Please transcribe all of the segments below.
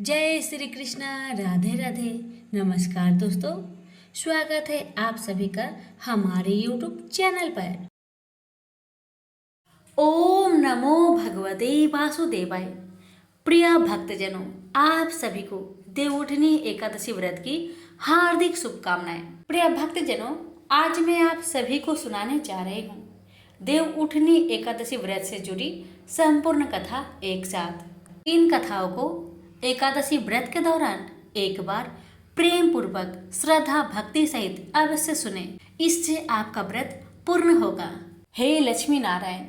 जय श्री कृष्णा। राधे राधे। नमस्कार दोस्तों, स्वागत है आप सभी का हमारे YouTube चैनल पर। ओम नमो भगवते वासुदेवाय। प्रिय भक्तजनों, आप सभी को देवउठनी एकादशी व्रत की हार्दिक शुभकामनाएं। प्रिय भक्तजनों, आज मैं आप सभी को सुनाने जा रही हूँ देवउठनी एकादशी व्रत से जुड़ी संपूर्ण कथा एक साथ। इन कथाओं को एकादशी व्रत के दौरान एक बार प्रेम पूर्वक श्रद्धा भक्ति सहित अवश्य सुने, इससे आपका व्रत पूर्ण होगा। हे लक्ष्मी नारायण,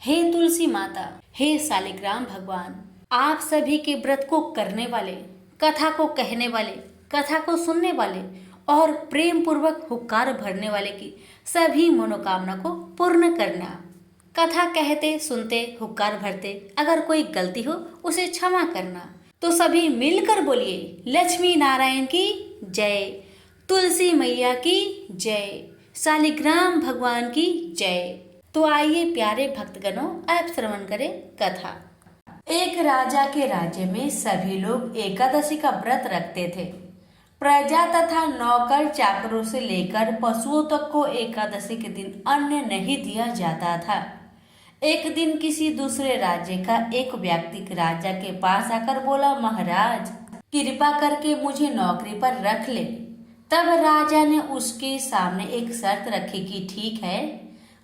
हे तुलसी माता, हे शालिग्राम भगवान, आप सभी के व्रत को करने वाले, कथा को कहने वाले, कथा को सुनने वाले और प्रेम पूर्वक हुक्कार भरने वाले की सभी मनोकामना को पूर्ण करना। कथा कहते सुनते हुक्कार भरते अगर कोई गलती हो उसे क्षमा करना। तो सभी मिलकर बोलिए लक्ष्मी नारायण की जय, तुलसी मैया की जय, शालिग्राम भगवान की जय। तो आइए प्यारे भक्तगणों, अब श्रवण करें कथा। एक राजा के राज्य में सभी लोग एकादशी का व्रत रखते थे। प्रजा तथा नौकर चाकरों से लेकर पशुओं तक को एकादशी के दिन अन्न नहीं दिया जाता था। एक दिन किसी दूसरे राज्य का एक व्यक्ति राजा के पास आकर बोला, महाराज कृपा करके मुझे नौकरी पर रख ले। तब राजा ने उसके सामने एक शर्त रखी कि ठीक है,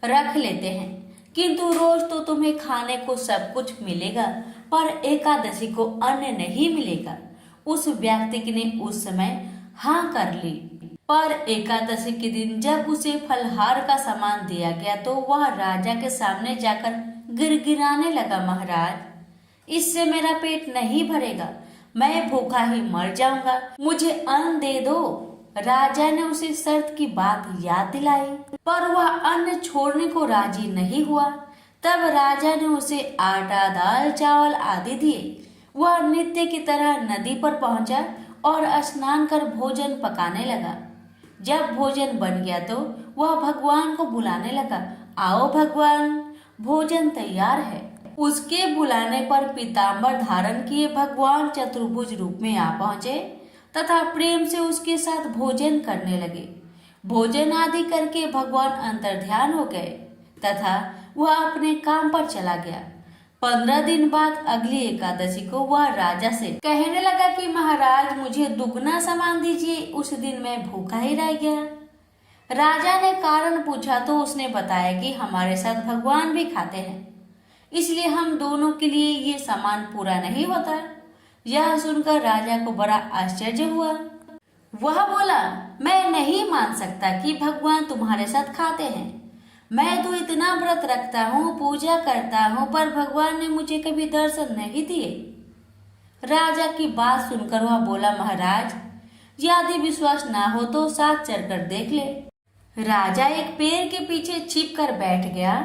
रख लेते हैं, किंतु रोज तो तुम्हें खाने को सब कुछ मिलेगा, पर एकादशी को अन्न नहीं मिलेगा। उस व्यक्ति ने उस समय हाँ कर ली, पर एकादशी के दिन जब उसे फलहार का सामान दिया गया तो वह राजा के सामने जाकर गिड़गिड़ाने लगा, महाराज इससे मेरा पेट नहीं भरेगा, मैं भूखा ही मर जाऊंगा, मुझे अन्न दे दो। राजा ने उसे शर्त की बात याद दिलाई, पर वह अन्न छोड़ने को राजी नहीं हुआ। तब राजा ने उसे आटा, दाल, चावल आदि दिए। वह नित्य की तरह नदी पर पहुंचा और स्नान कर भोजन पकाने लगा। जब भोजन बन गया तो वह भगवान को बुलाने लगा, आओ भगवान, भोजन तैयार है। उसके बुलाने पर पीताम्बर धारण किए भगवान चतुर्भुज रूप में आ पहुंचे तथा प्रेम से उसके साथ भोजन करने लगे। भोजन आदि करके भगवान अंतर्ध्यान हो गए तथा वह अपने काम पर चला गया। 15 दिन बाद अगली एकादशी को वह राजा से कहने लगा कि महाराज मुझे दुगना सामान दीजिए, उस दिन मैं भूखा ही रह गया। राजा ने कारण पूछा तो उसने बताया कि हमारे साथ भगवान भी खाते हैं, इसलिए हम दोनों के लिए ये सामान पूरा नहीं होता। यह सुनकर राजा को बड़ा आश्चर्य हुआ। वह बोला, मैं नहीं मान सकता कि भगवान तुम्हारे साथ खाते हैं। मैं तो इतना व्रत रखता हूँ, पूजा करता हूँ, पर भगवान ने मुझे कभी दर्शन नहीं दिए। राजा की बात सुनकर वह बोला, महाराज यदि विश्वास ना हो तो साथ चलकर देख ले। राजा एक पेड़ के पीछे छिप कर बैठ गया।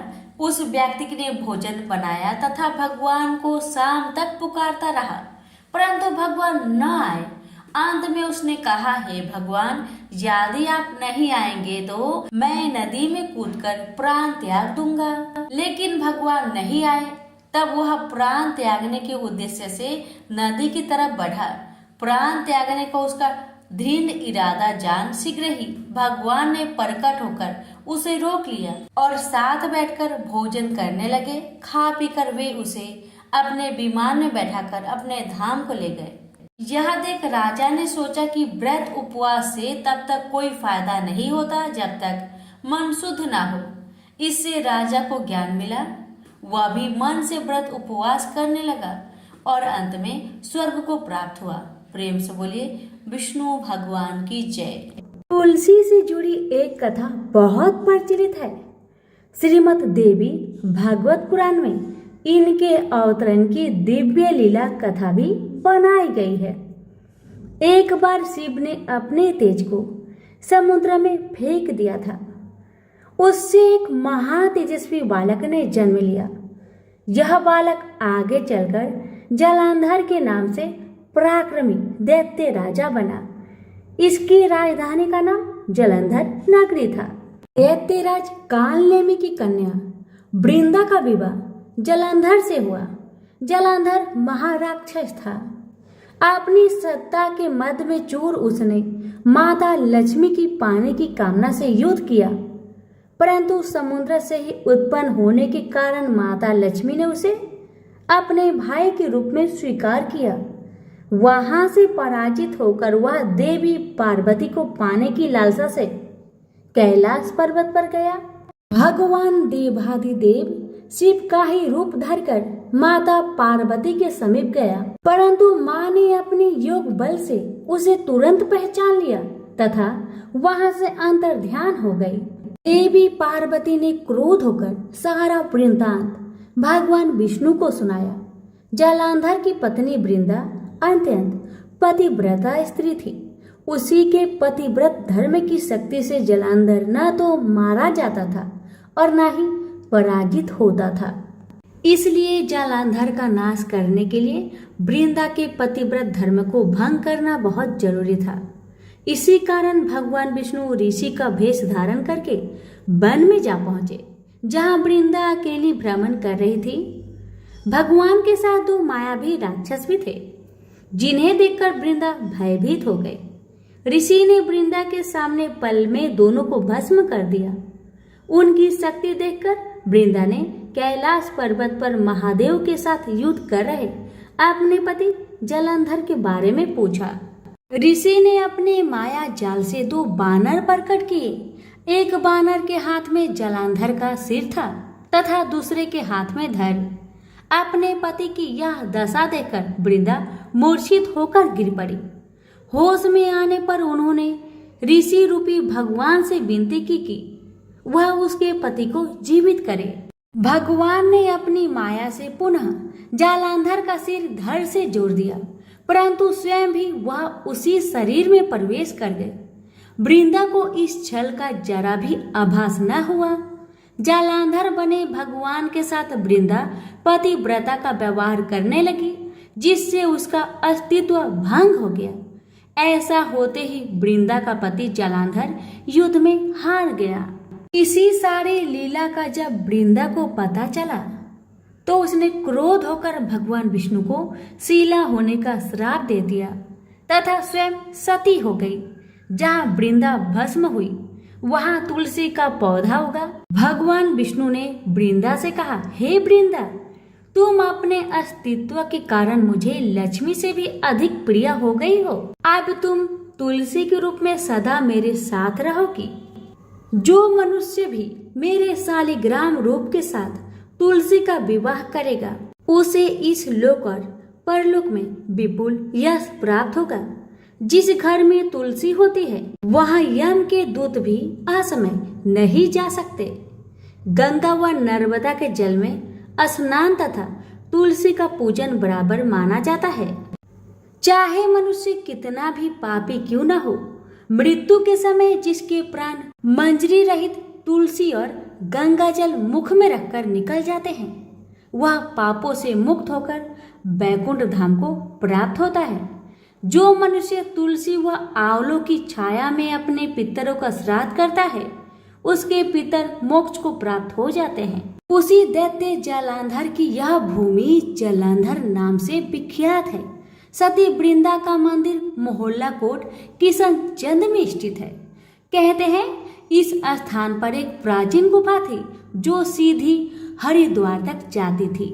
उस व्यक्ति ने भोजन बनाया तथा भगवान को शाम तक पुकारता रहा, परंतु भगवान न आए। अंत में उसने कहा, हे भगवान यदि आप नहीं आएंगे तो मैं नदी में कूदकर प्राण त्याग दूंगा। लेकिन भगवान नहीं आए। तब वह प्राण त्यागने के उद्देश्य से नदी की तरफ बढ़ा। प्राण त्यागने को उसका दृढ़ इरादा जान शीघ्र ही भगवान ने प्रकट होकर उसे रोक लिया और साथ बैठकर भोजन करने लगे। खा पीकर वे उसे अपने विमान में बैठाकर अपने धाम को ले गए। यह देख राजा ने सोचा कि व्रत उपवास से तब तक कोई फायदा नहीं होता जब तक मन शुद्ध ना हो। इससे राजा को ज्ञान मिला। वह भी मन से व्रत उपवास करने लगा और अंत में स्वर्ग को प्राप्त हुआ। प्रेम से बोलिए विष्णु भगवान की जय। तुलसी से जुड़ी एक कथा बहुत प्रचलित है। श्रीमद् देवी भागवत पुराण में इनके अवतरण की दिव्य लीला कथा भी बनाई गई है। एक बार शिव ने अपने तेज को समुद्र में फेंक दिया था। उससे एक महातेजस्वी बालक ने जन्म लिया। यह बालक आगे चलकर जलंधर के नाम से पराक्रमी दैत्य राजा बना। इसकी राजधानी का नाम जलंधर नगरी था। दैत्यराज कालनेमी की कन्या वृंदा का विवाह जलंधर से हुआ। जलंधर महाराक्षस था। अपनी सत्ता के मद में चूर उसने माता लक्ष्मी की पाने की कामना से युद्ध किया, परंतु समुद्र से ही उत्पन्न होने के कारण माता लक्ष्मी ने उसे अपने भाई के रूप में स्वीकार किया। वहां से पराजित होकर वह देवी पार्वती को पाने की लालसा से कैलाश पर्वत पर गया। भगवान देवाधिदेव शिव का ही रूप धरकर माता पार्वती के समीप गया, परंतु मां ने अपने योग बल से उसे तुरंत पहचान लिया तथा वहां से अंतर्ध्यान हो गई। देवी पार्वती ने क्रोध होकर सारा वृत्तांत भगवान विष्णु को सुनाया। जालंधर की पत्नी वृंदा अत्यंत पतिव्रता स्त्री थी। उसी के पतिव्रत धर्म की शक्ति से जालंधर न तो मारा जाता था और न ही पराजित होता था। इसलिए जालंधर का नाश करने के लिए वृंदा के पतिव्रत धर्म को भंग करना बहुत जरूरी था। इसी कारण भगवान विष्णु ऋषि का भेष धारण करके वन में जा पहुंचे, जहां वृंदा अकेली भ्रमण कर रही थी। भगवान के साथ दो मायावी राक्षस भी थे, जिन्हें देखकर वृंदा भयभीत हो गई। ऋषि ने वृंदा के सामने पल में दोनों को भस्म कर दिया। उनकी शक्ति देखकर वृंदा ने कैलाश पर्वत पर महादेव के साथ युद्ध कर रहे अपने पति जालंधर के बारे में पूछा। ऋषि ने अपने माया जाल से दो बानर प्रकट किए। एक बानर के हाथ में जालंधर का सिर था तथा दूसरे के हाथ में धड़। अपने पति की यह दशा देखकर वृंदा मूर्छित होकर गिर पड़ी। होश में आने पर उन्होंने ऋषि रूपी भगवान से विनती की कि वह उसके पति को जीवित करे। भगवान ने अपनी माया से पुनः जालंधर का सिर धड़ से जोड़ दिया, परंतु स्वयं भी वह उसी शरीर में प्रवेश कर गए। वृंदा को इस छल का जरा भी आभास न हुआ। जालंधर बने भगवान के साथ वृंदा पतिव्रता का व्यवहार करने लगी, जिससे उसका अस्तित्व भंग हो गया। ऐसा होते ही वृंदा का पति जालंधर युद्ध में हार गया। इसी सारे लीला का जब वृंदा को पता चला तो उसने क्रोध होकर भगवान विष्णु को शीला होने का श्राप दे दिया तथा स्वयं सती हो गई। जहाँ वृंदा भस्म हुई वहां तुलसी का पौधा उगा। भगवान विष्णु ने वृंदा से कहा, हे वृंदा, तुम अपने अस्तित्व के कारण मुझे लक्ष्मी से भी अधिक प्रिय हो गई हो। अब तुम तुलसी के रूप में सदा मेरे साथ रहोगी। जो मनुष्य भी मेरे शालिग्राम रूप के साथ तुलसी का विवाह करेगा उसे इस लोक और परलोक में विपुल यश प्राप्त होगा। जिस घर में तुलसी होती है वहां यम के दूत भी असमय नहीं जा सकते। गंगा व नर्मदा के जल में स्नान तथा तुलसी का पूजन बराबर माना जाता है। चाहे मनुष्य कितना भी पापी क्यों न हो, मृत्यु के समय जिसके प्राण मंजरी रहित तुलसी और गंगा जल मुख में रखकर निकल जाते हैं, वह पापों से मुक्त होकर बैकुंठ धाम को प्राप्त होता है। जो मनुष्य तुलसी व आंवलों की छाया में अपने पितरों का श्राद्ध करता है, उसके पितर मोक्ष को प्राप्त हो जाते हैं। उसी दैत्य जालंधर की यह भूमि जालंधर नाम से विख्यात है। सती वृंदा का मंदिर मोहल्ला कोट किशनचंद में स्थित है। कहते हैं इस स्थान पर एक प्राचीन गुफा थी जो सीधी हरिद्वार तक जाती थी।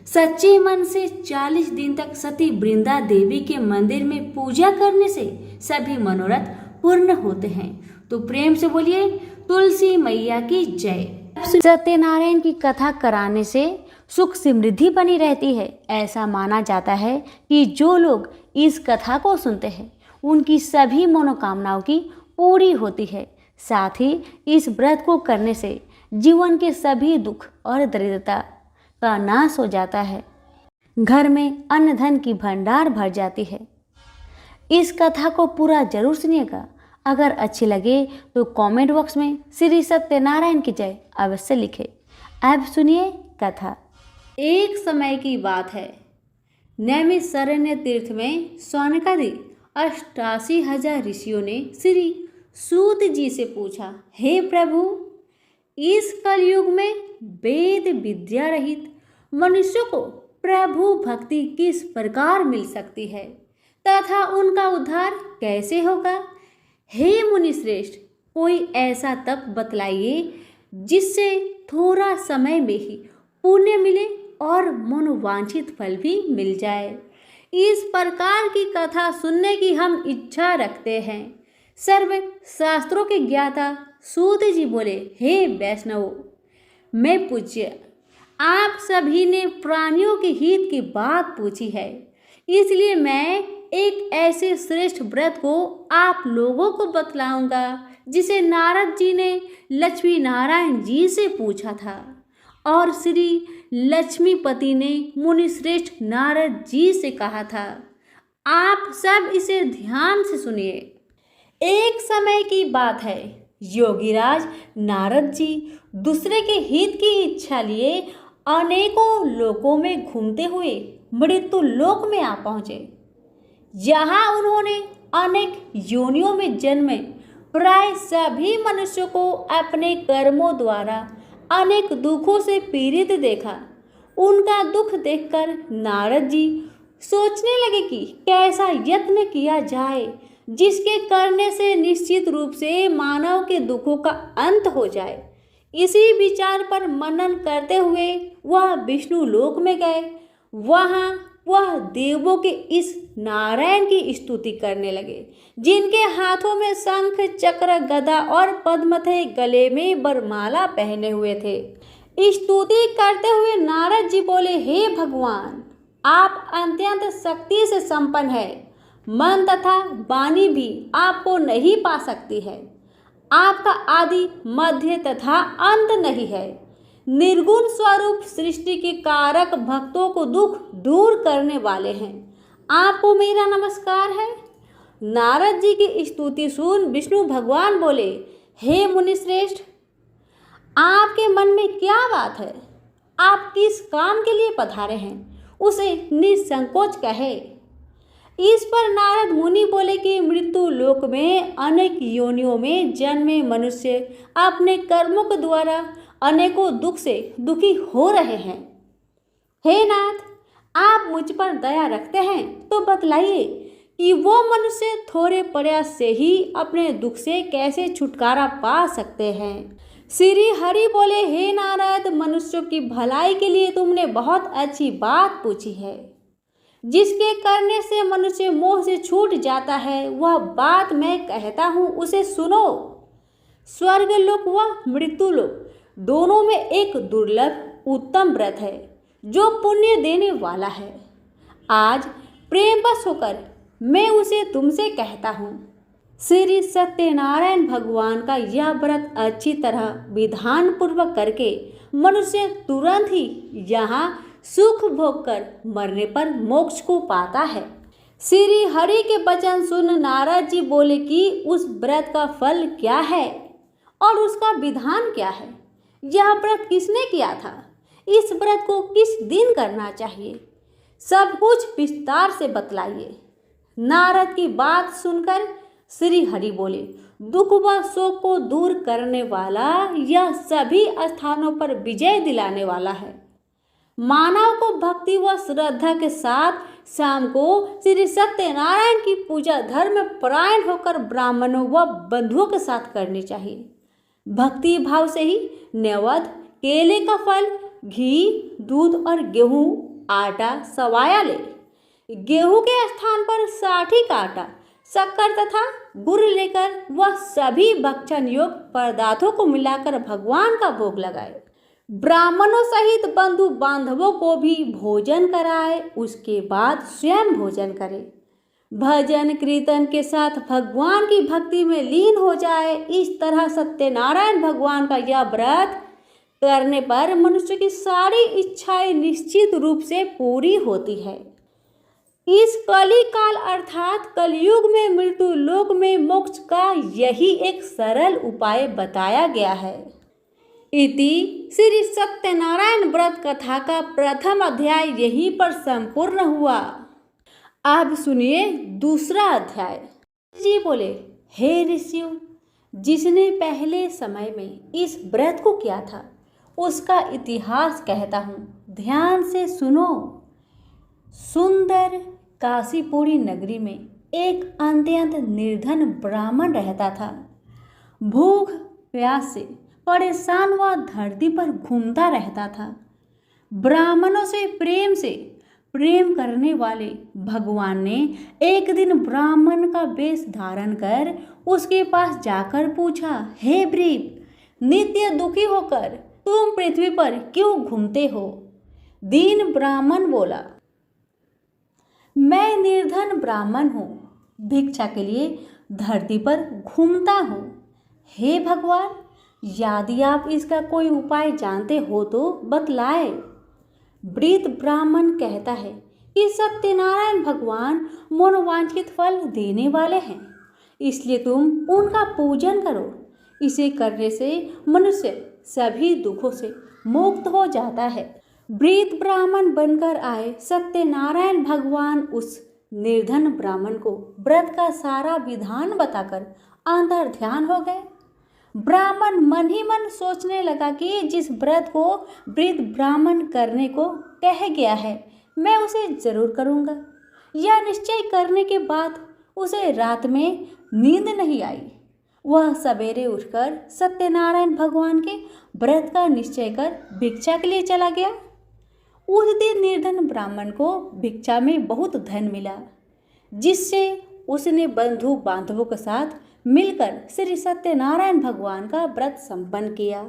सच्चे मन से 40 दिन तक सती वृंदा देवी के मंदिर में पूजा करने से सभी मनोरथ पूर्ण होते हैं। तो प्रेम से बोलिए तुलसी मैया की जय। सत्यनारायण की कथा कराने से सुख समृद्धि बनी रहती है। ऐसा माना जाता है कि जो लोग इस कथा को सुनते हैं उनकी सभी मनोकामनाओं की पूरी होती है। साथ ही इस व्रत को करने से जीवन के सभी दुख और दरिद्रता का नाश हो जाता है। घर में अन्न धन की भंडार भर जाती है। इस कथा को पूरा जरूर सुनिएगा। अगर अच्छी लगे तो कमेंट बॉक्स में श्री सत्यनारायण की जय अवश्य लिखें। अब सुनिए कथा। एक समय की बात है, नैमिषारण्य तीर्थ में सौनकादि 88,000 ऋषियों ने श्री सूत जी से पूछा, हे प्रभु, इस कलयुग में वेद विद्या रहित मनुष्य को प्रभु भक्ति किस प्रकार मिल सकती है? तथा उनका उद्धार कैसे होगा? हे मुनिश्रेष्ठ, कोई ऐसा तप बतलाइए जिससे थोड़ा समय में ही पुण्य मिले और मनोवांछित फल भी मिल जाए। इस प्रकार की कथा सुनने की हम इच्छा रखते हैं। सर्व शास्त्रों के ज्ञाता सूत जी बोले, हे वैष्णव, मैं पूज्य, आप सभी ने प्राणियों के हित की बात पूछी है, इसलिए मैं एक ऐसे श्रेष्ठ व्रत को आप लोगों को बतलाऊंगा जिसे नारद जी ने लक्ष्मी नारायण जी से पूछा था और श्री लक्ष्मीपति ने मुनिश्रेष्ठ नारद जी से कहा था। आप सब इसे ध्यान से सुनिए। एक समय की बात है, योगीराज नारद जी दूसरे के हित की इच्छा लिए अनेकों लोकों में घूमते हुए मृत्यु लोक में आ पहुँचे। यहाँ उन्होंने अनेक योनियों में जन्मे प्राय सभी मनुष्यों को अपने कर्मों द्वारा अनेक दुखों से पीड़ित देखा। उनका दुख देखकर नारद जी सोचने लगे कि कैसा यत्न किया जाए जिसके करने से निश्चित रूप से मानव के दुखों का अंत हो जाए। इसी विचार पर मनन करते हुए वह विष्णु लोक में गए। वहाँ वह देवों के इस नारायण की स्तुति करने लगे, जिनके हाथों में शंख चक्र गदा और पद्म थे, गले में वरमाला पहने हुए थे। स्तुति करते हुए नारद जी बोले, हे भगवान, आप अत्यंत शक्ति से संपन्न है, मन तथा वाणी भी आपको नहीं पा सकती है। आपका आदि मध्य तथा अंत नहीं है। निर्गुण स्वरूप सृष्टि के कारक भक्तों को दुख दूर करने वाले हैं। आपको मेरा नमस्कार है। नारद जी की स्तुति सुन विष्णु भगवान बोले, हे मुनिश्रेष्ठ, आपके मन में क्या बात है? आप किस काम के लिए पधारे हैं, उसे निसंकोच कहे। इस पर नारद मुनि बोले कि मृत्यु लोक में अनेक योनियों में जन्मे मनुष्य अपने कर्मों के द्वारा अनेकों दुख से दुखी हो रहे हैं। हे नाथ, आप मुझ पर दया रखते हैं तो बतलाइए कि वो मनुष्य थोड़े प्रयास से ही अपने दुख से कैसे छुटकारा पा सकते हैं। श्री हरि बोले, हे नारद, मनुष्यों की भलाई के लिए तुमने बहुत अच्छी बात पूछी है। जिसके करने से मनुष्य मोह से छूट जाता है, वह बात मैं कहता हूँ, उसे सुनो। स्वर्ग लोक व मृत्यु लोक दोनों में एक दुर्लभ उत्तम व्रत है जो पुण्य देने वाला है। आज प्रेमवश होकर मैं उसे तुमसे कहता हूँ। श्री सत्यनारायण भगवान का यह व्रत अच्छी तरह विधान पूर्वक करके मनुष्य तुरंत ही यहाँ सुख भोग कर मरने पर मोक्ष को पाता है। श्री हरि के वचन सुन नारद जी बोले कि उस व्रत का फल क्या है और उसका विधान क्या है। यह व्रत किसने किया था? इस व्रत को किस दिन करना चाहिए? सब कुछ विस्तार से बतलाइए। नारद की बात सुनकर श्री हरि बोले, दुख व शोक को दूर करने वाला, यह सभी स्थानों पर विजय दिलाने वाला है। मानव को भक्ति व श्रद्धा के साथ शाम को श्री सत्यनारायण की पूजा धर्म परायण होकर ब्राह्मणों व बंधुओं के साथ करनी चाहिए। भक्ति भाव से ही नैवेद्य, केले का फल, घी, दूध और गेहूं, आटा सवाया ले। गेहूं के स्थान पर साठी का आटा, शक्कर तथा गुड़ लेकर वह सभी भक्षण योग्य पदार्थों को मिलाकर भगवान का भोग लगाए। ब्राह्मणों सहित बंधु बांधवों को भी भोजन कराए, उसके बाद स्वयं भोजन करे। भजन कीर्तन के साथ भगवान की भक्ति में लीन हो जाए। इस तरह सत्यनारायण भगवान का यह व्रत करने पर मनुष्य की सारी इच्छाएं निश्चित रूप से पूरी होती है। इस कली काल अर्थात कलयुग में मृत्यु लोक में मोक्ष का यही एक सरल उपाय बताया गया है। इति श्री सत्यनारायण व्रत कथा का प्रथम अध्याय यहीं पर संपूर्ण हुआ। अब सुनिए दूसरा अध्याय। जी बोले, हे ऋषियों, जिसने पहले समय में इस व्रत को किया था उसका इतिहास कहता हूँ, ध्यान से सुनो। सुंदर काशीपुरी नगरी में एक अत्यंत निर्धन ब्राह्मण रहता था। भूख प्यास से परेशान वह धरती पर घूमता रहता था। ब्राह्मणों से प्रेम करने वाले भगवान ने एक दिन ब्राह्मण का वेश धारण कर उसके पास जाकर पूछा, हे ब्रीप, नित्य दुखी होकर तुम पृथ्वी पर क्यों घूमते हो? दीन ब्राह्मण बोला, मैं निर्धन ब्राह्मण हूँ, भिक्षा के लिए धरती पर घूमता हूँ। हे भगवान, यदि आप इसका कोई उपाय जानते हो तो बतलाए। वृद्ध ब्राह्मण कहता है कि सत्यनारायण भगवान मनोवांछित फल देने वाले हैं, इसलिए तुम उनका पूजन करो। इसे करने से मनुष्य सभी दुखों से मुक्त हो जाता है। वृद्ध ब्राह्मण बनकर आए सत्यनारायण भगवान उस निर्धन ब्राह्मण को व्रत का सारा विधान बताकर अंतर ध्यान हो गए। ब्राह्मण मन ही मन सोचने लगा कि जिस व्रत को वृद्ध ब्राह्मण करने को कह गया है, मैं उसे जरूर करूँगा। यह निश्चय करने के बाद उसे रात में नींद नहीं आई। वह सवेरे उठकर सत्यनारायण भगवान के व्रत का निश्चय कर भिक्षा के लिए चला गया। उस दिन निर्धन ब्राह्मण को भिक्षा में बहुत धन मिला, जिससे उसने बंधु बांधवों के साथ मिलकर श्री सत्यनारायण भगवान का व्रत संपन्न किया।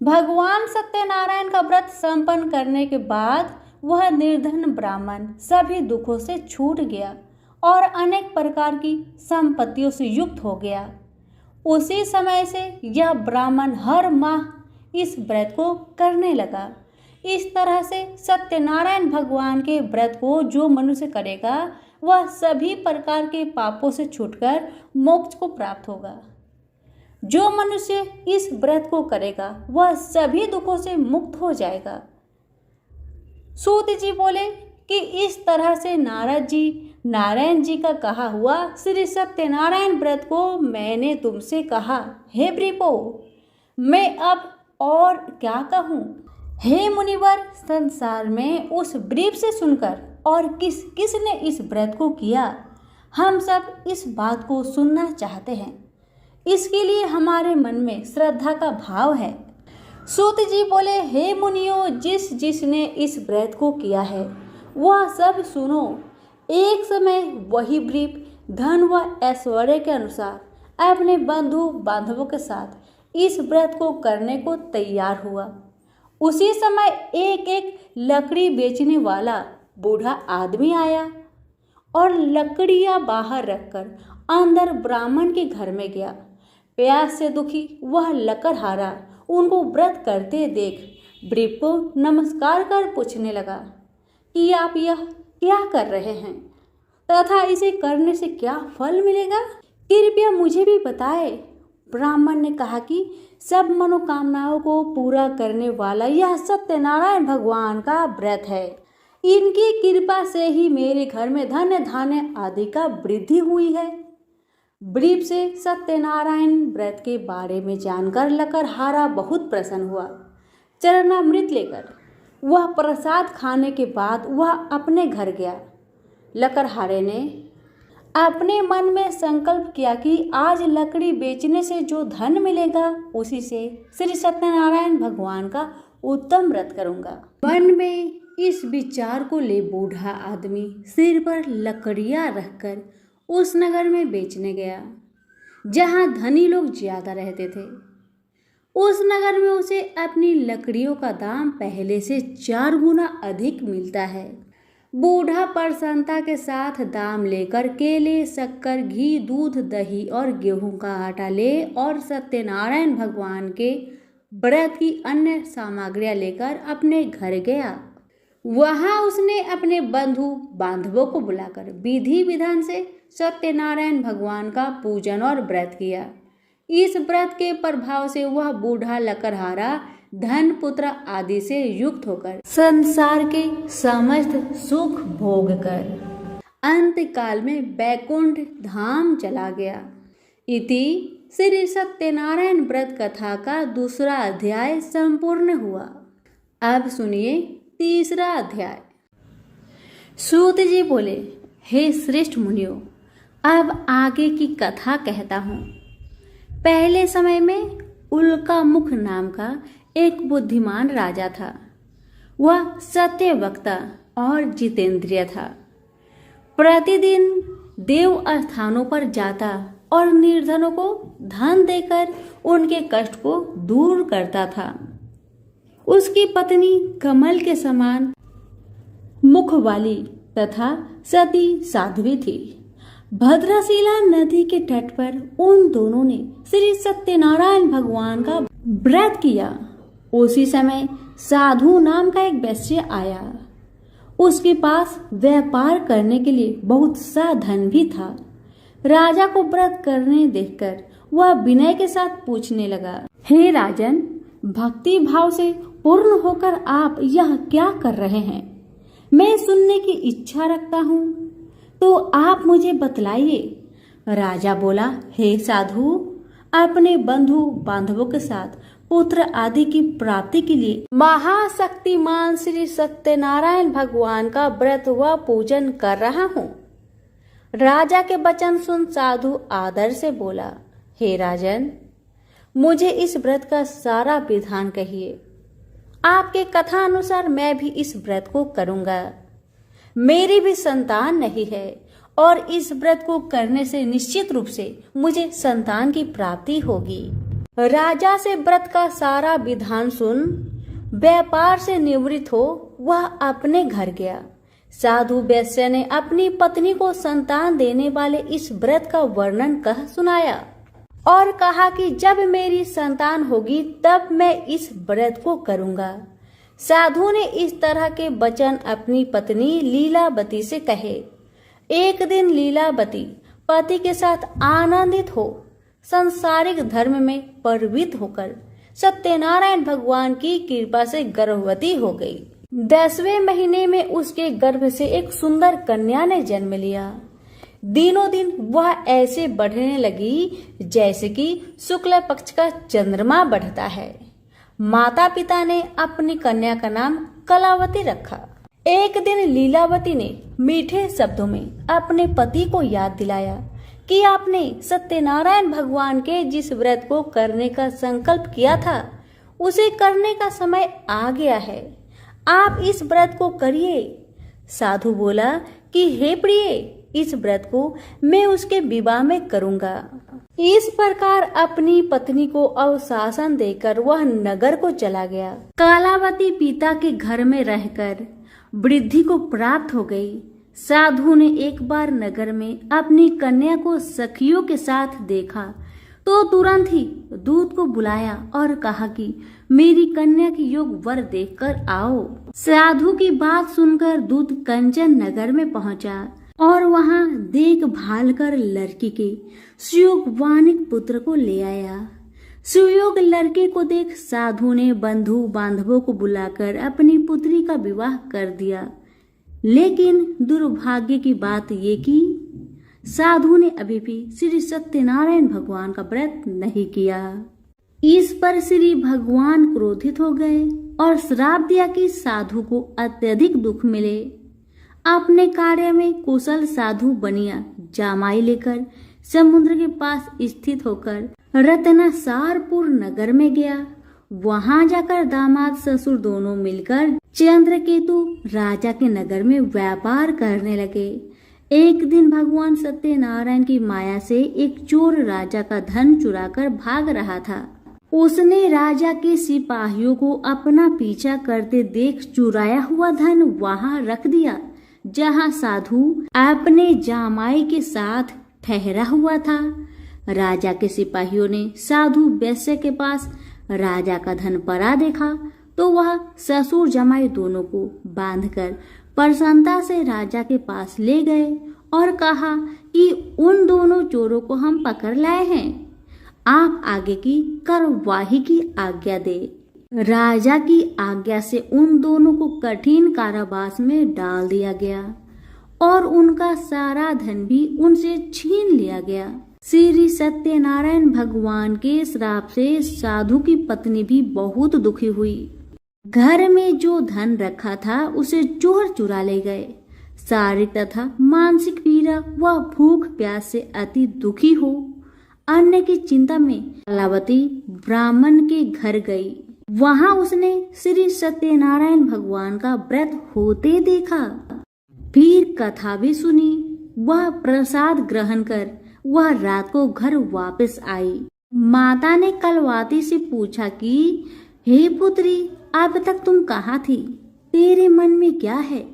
भगवान सत्यनारायण का व्रत संपन्न करने के बाद वह निर्धन ब्राह्मण सभी दुखों से छूट गया और अनेक प्रकार की संपत्तियों से युक्त हो गया। उसी समय से यह ब्राह्मण हर माह इस व्रत को करने लगा। इस तरह से सत्यनारायण भगवान के व्रत को जो मनुष्य करेगा वह सभी प्रकार के पापों से छूटकर मोक्ष को प्राप्त होगा। जो मनुष्य इस व्रत को करेगा वह सभी दुखों से मुक्त हो जाएगा। सूत जी बोले कि इस तरह से नारायण जी का कहा हुआ श्री सत्यनारायण व्रत को मैंने तुमसे कहा। हे ब्रीपो, मैं अब और क्या कहूँ? हे मुनिवर, संसार में उस ब्रीप से सुनकर और किसने इस व्रत को किया, हम सब इस बात को सुनना चाहते हैं। इसके लिए हमारे मन में श्रद्धा का भाव है। सूत जी बोले, हे मुनियों, जिसने इस व्रत को किया है वह सब सुनो। एक समय वही ब्रीप धन व ऐश्वर्य के अनुसार अपने बंधु बांधवों के साथ इस व्रत को करने को तैयार हुआ। उसी समय एक लकड़ी बेचने वाला बूढ़ा आदमी आया और लकड़ियां बाहर रखकर अंदर ब्राह्मण के घर में गया। प्यास से दुखी वह लकड़हारा उनको व्रत करते देख ब्रीप को नमस्कार कर पूछने लगा कि आप यह क्या कर रहे हैं तथा इसे करने से क्या फल मिलेगा, कृपया मुझे भी बताए। ब्राह्मण ने कहा कि सब मनोकामनाओं को पूरा करने वाला यह सत्यनारायण भगवान का व्रत है। इनकी कृपा से ही मेरे घर में धन धान्य आदि का वृद्धि हुई है। ब्रीप से सत्यनारायण व्रत के बारे में जानकर लकड़हारा बहुत प्रसन्न हुआ। चरणामृत लेकर वह प्रसाद खाने के बाद वह अपने घर गया। लकड़हारे ने अपने मन में संकल्प किया कि आज लकड़ी बेचने से जो धन मिलेगा उसी से श्री सत्यनारायण भगवान का उत्तम व्रत करूंगा। मन में इस विचार को ले बूढ़ा आदमी सिर पर लकड़ियां रखकर उस नगर में बेचने गया जहां धनी लोग ज्यादा रहते थे। उस नगर में उसे अपनी लकड़ियों का दाम पहले से 4 गुना अधिक मिलता है। बूढ़ा प्रसन्नता के साथ दाम लेकर केले, शक्कर, घी, दूध, दही और गेहूं का आटा ले और सत्यनारायण भगवान के व्रत की अन्य सामग्रियां लेकर अपने घर गया। वहां उसने अपने बंधु बांधवों को बुलाकर विधि विधान से सत्यनारायण भगवान का पूजन और व्रत किया। इस व्रत के प्रभाव से वह बूढ़ा लकड़हारा धन पुत्र आदि से युक्त होकर संसार के समस्त सुख भोग कर अंत काल में बैकुंठ धाम चला गया। इति श्री सत्यनारायण व्रत कथा का दूसरा अध्याय संपूर्ण हुआ। अब सुनिए तीसरा अध्याय। सूत जी बोले, हे श्रेष्ठ मुनियों, अब आगे की कथा कहता हूँ। पहले समय में उल्कामुख नाम का एक बुद्धिमान राजा था। वह सत्यवक्ता और जितेंद्रिय था। प्रतिदिन देव स्थानों पर जाता और निर्धनों को धन देकर उनके कष्ट को दूर करता था। उसकी पत्नी कमल के समान मुख वाली तथा सती साध्वी थी। भद्रशिला नदी के तट पर उन दोनों ने श्री सत्यनारायण भगवान का व्रत किया। उसी समय साधु नाम का एक वैश्य आया। उसके पास व्यापार करने के लिए बहुत सा धन भी था। राजा को व्रत करने देखकर वह विनय के साथ पूछने लगा, हे राजन, भक्ति भाव से पूर्ण होकर आप यह क्या कर रहे हैं? मैं सुनने की इच्छा रखता हूँ, तो आप मुझे बतलाइए। राजा बोला, हे साधु, अपने बंधु बांधवों के साथ पुत्र आदि की प्राप्ति के लिए महाशक्तिमान श्री सत्यनारायण भगवान का व्रत व पूजन कर रहा हूँ। राजा के वचन सुन साधु आदर से बोला, हे राजन, मुझे इस व्रत का सारा विधान कहिए। आपके कथा अनुसार मैं भी इस व्रत को करूंगा। मेरी भी संतान नहीं है और इस व्रत को करने से निश्चित रूप से मुझे संतान की प्राप्ति होगी। राजा से व्रत का सारा विधान सुन व्यापार से निवृत्त हो वह अपने घर गया। साधु वैश्य ने अपनी पत्नी को संतान देने वाले इस व्रत का वर्णन कह सुनाया और कहा कि जब मेरी संतान होगी तब मैं इस व्रत को करूंगा। साधु ने इस तरह के वचन अपनी पत्नी लीलावती से कहे। एक दिन लीलावती पति के साथ आनंदित हो सांसारिक धर्म में प्रवृत्त होकर सत्यनारायण भगवान की कृपा से गर्भवती हो गई। 10वें महीने में उसके गर्भ से एक सुंदर कन्या ने जन्म लिया। दिनों दिन वह ऐसे बढ़ने लगी जैसे कि शुक्ल पक्ष का चंद्रमा बढ़ता है। माता पिता ने अपनी कन्या का नाम कलावती रखा। एक दिन लीलावती ने मीठे शब्दों में अपने पति को याद दिलाया कि आपने सत्यनारायण भगवान के जिस व्रत को करने का संकल्प किया था उसे करने का समय आ गया है। आप इस व्रत को करिए। साधु बोला कि हे प्रिय, इस व्रत को मैं उसके विवाह में करूंगा। इस प्रकार अपनी पत्नी को अवशासन देकर वह नगर को चला गया। कलावती पिता के घर में रहकर वृद्धि को प्राप्त हो गई। साधु ने एक बार नगर में अपनी कन्या को सखियों के साथ देखा तो तुरंत ही दूत को बुलाया और कहा कि मेरी कन्या की योग वर देखकर आओ। साधु की बात सुनकर दूत कंचन नगर में पहुंचा और वहां देखभाल कर लड़की के सुयोगवानिक पुत्र को ले आया। सुयोग लड़के को देख साधु ने बंधु बांधवों को बुलाकर अपनी पुत्री का विवाह कर दिया। लेकिन दुर्भाग्य की बात ये कि साधु ने अभी भी श्री सत्यनारायण भगवान का व्रत नहीं किया। इस पर श्री भगवान क्रोधित हो गए और श्राप दिया कि साधु को अत्यधिक दुख मिले। अपने कार्य में कुशल साधु बनिया जामाई लेकर समुद्र के पास स्थित होकर रत्नसारपुर नगर में गया। वहां जाकर दामाद ससुर दोनों मिलकर चंद्रकेतु राजा के नगर में व्यापार करने लगे। एक दिन भगवान सत्यनारायण की माया से एक चोर राजा का धन चुराकर भाग रहा था। उसने राजा के सिपाहियों को अपना पीछा करते देख चुराया हुआ धन वहां रख दिया जहां साधु अपने जामाई के साथ ठहरा हुआ था। राजा के सिपाहियों ने साधु वैश्य के पास राजा का धन पड़ा देखा तो वह ससुर जमाई दोनों को बांधकर प्रसन्नता से राजा के पास ले गए और कहा कि उन दोनों चोरों को हम पकड़ लाए हैं, आप आगे की कार्यवाही की आज्ञा दे। राजा की आज्ञा से उन दोनों को कठिन कारावास में डाल दिया गया और उनका सारा धन भी उनसे छीन लिया गया। श्री सत्यनारायण भगवान के श्राप से साधु की पत्नी भी बहुत दुखी हुई। घर में जो धन रखा था उसे चोर चुरा ले गए। शारीरिक तथा मानसिक पीड़ा व भूख प्यास से अति दुखी हो अन्न की चिंता में कलावती ब्राह्मण के घर गई। वहां उसने श्री सत्यनारायण भगवान का व्रत होते देखा। फिर कथा भी सुनी। वह प्रसाद ग्रहण कर वह रात को घर वापस आई। माता ने कलवाती से पूछा कि हे पुत्री, अब तक तुम कहाँ थी? तेरे मन में क्या है?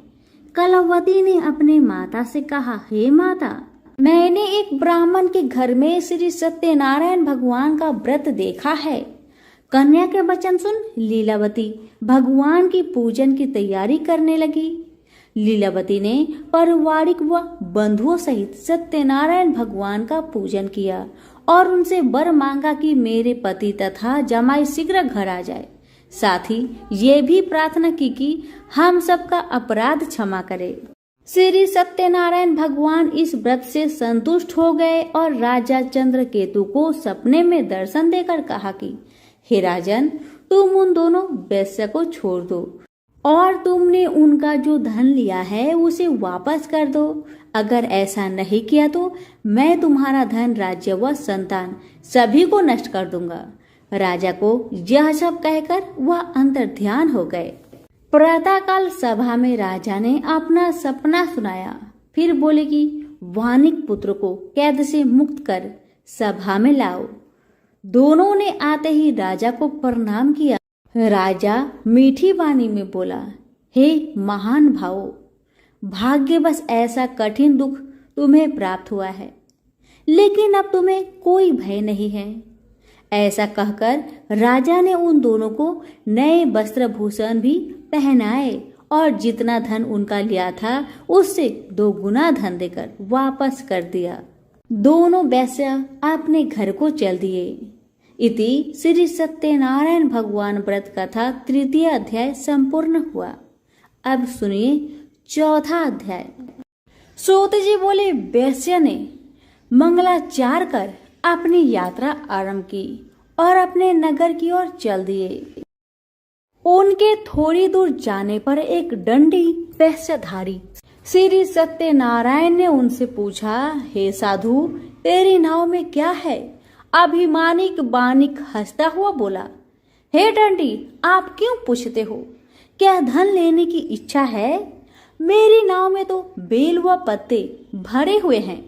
कलवती ने अपने माता से कहा, हे माता, मैंने एक ब्राह्मण के घर में श्री सत्यनारायण भगवान का व्रत देखा है। कन्या के वचन सुन लीलावती भगवान की पूजन की तैयारी करने लगी। लीलावती ने पारिवारिक व बंधुओं सहित सत्यनारायण भगवान का पूजन किया और उनसे वर मांगा कि मेरे पति तथा जमाई शीघ्र घर आ जाए। साथ ही ये भी प्रार्थना की कि हम सबका अपराध क्षमा करे। श्री सत्यनारायण भगवान इस व्रत से संतुष्ट हो गए और राजा चंद्रकेतु को सपने में दर्शन देकर कहा कि हे राजन, तुम उन दोनों वैश्य को छोड़ दो और तुमने उनका जो धन लिया है उसे वापस कर दो। अगर ऐसा नहीं किया तो मैं तुम्हारा धन, राज्य व संतान सभी को नष्ट कर दूंगा। राजा को यह सब कहकर वह अंतर्ध्यान हो गए। प्रातःकाल सभा में राजा ने अपना सपना सुनाया। फिर बोले कि वानिक पुत्र को कैद से मुक्त कर सभा में लाओ। दोनों ने आते ही राजा को प्रणाम किया। राजा मीठी वाणी में बोला, हे महान भावो, भाग्यवश ऐसा कठिन दुख तुम्हें प्राप्त हुआ है, लेकिन अब तुम्हें कोई भय नहीं है। ऐसा कहकर राजा ने उन दोनों को नए वस्त्र भूषण भी पहनाए और जितना धन उनका लिया था उससे 2 गुना धन देकर वापस कर दिया। दोनों वैश्य अपने घर को चल दिए। इति श्री सत्यनारायण भगवान व्रत कथा 3 अध्याय संपूर्ण हुआ। अब सुनिए 4 अध्याय। सूत जी बोले, वैश्य ने मंगलाचार कर अपनी यात्रा आरंभ की और अपने नगर की ओर चल दिए। उनके थोड़ी दूर जाने पर एक दंडी वैश्यधारी श्री सत्यनारायण ने उनसे पूछा, हे साधु, तेरी नाव में क्या है? अभिमानिक बानिक हंसता हुआ बोला, हे दंडी, आप क्यों पूछते हो? क्या धन लेने की इच्छा है? मेरी नाव में तो बेल व पत्ते भरे हुए हैं।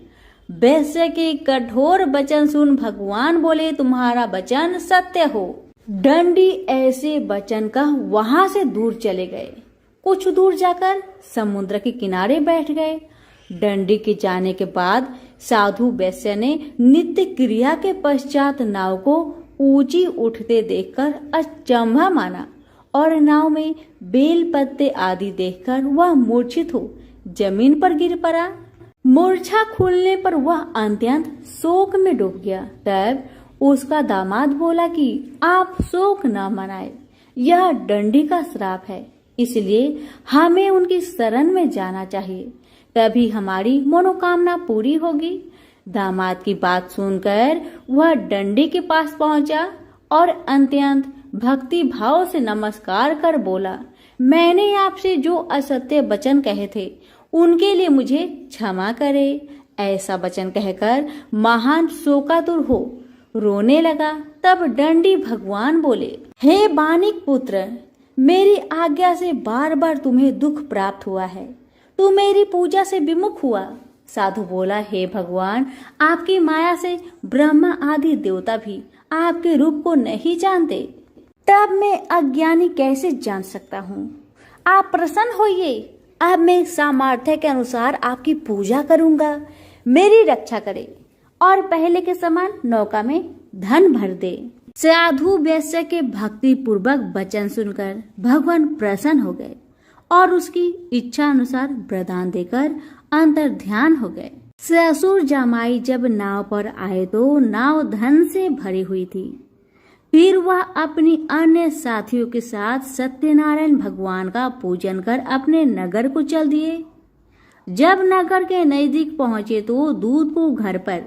वैश्य के कठोर वचन सुन भगवान बोले, तुम्हारा वचन सत्य हो। दंडी ऐसे वचन कह वहां से दूर चले गए। कुछ दूर जाकर समुद्र के किनारे बैठ गए। दंडी के जाने के बाद साधु वैश्य ने नित्य क्रिया के पश्चात नाव को ऊंची उठते देखकर अचंभा माना और नाव में बेल पत्ते आदि देखकर वह मूर्छित हो जमीन पर गिर पड़ा। मूर्छा खुलने पर वह अत्यंत शोक में डूब गया। तब उसका दामाद बोला कि आप शोक न मनाए, यह दंडी का श्राप है, इसलिए हमें उनकी शरण में जाना चाहिए, तभी हमारी मनोकामना पूरी होगी। दामाद की बात सुनकर वह दंडी के पास पहुंचा और अत्यंत भक्ति भाव से नमस्कार कर बोला, मैंने आपसे जो असत्य वचन कहे थे उनके लिए मुझे क्षमा करे। ऐसा वचन कहकर महान शोकातुर हो रोने लगा। तब दंडी भगवान बोले, हे बानिक पुत्र, मेरी आज्ञा से बार बार तुम्हें दुख प्राप्त हुआ है, तू मेरी पूजा से विमुख हुआ। साधु बोला, हे भगवान, आपकी माया से ब्रह्मा आदि देवता भी आपके रूप को नहीं जानते, तब मैं अज्ञानी कैसे जान सकता हूँ? आप प्रसन्न होइए, अब मैं सामर्थ्य के अनुसार आपकी पूजा करूंगा। मेरी रक्षा करे और पहले के समान नौका में धन भर दे। साधु वैश्य के भक्ति पूर्वक वचन सुनकर भगवान प्रसन्न हो गए और उसकी इच्छा अनुसार वरदान देकर अंतर्ध्यान हो गए। ससुर जमाई जब नाव पर आए तो नाव धन से भरी हुई थी। फिर वह अपनी अन्य साथियों के साथ सत्यनारायण भगवान का पूजन कर अपने नगर को चल दिए। जब नगर के नजदीक पहुंचे तो दूत को घर पर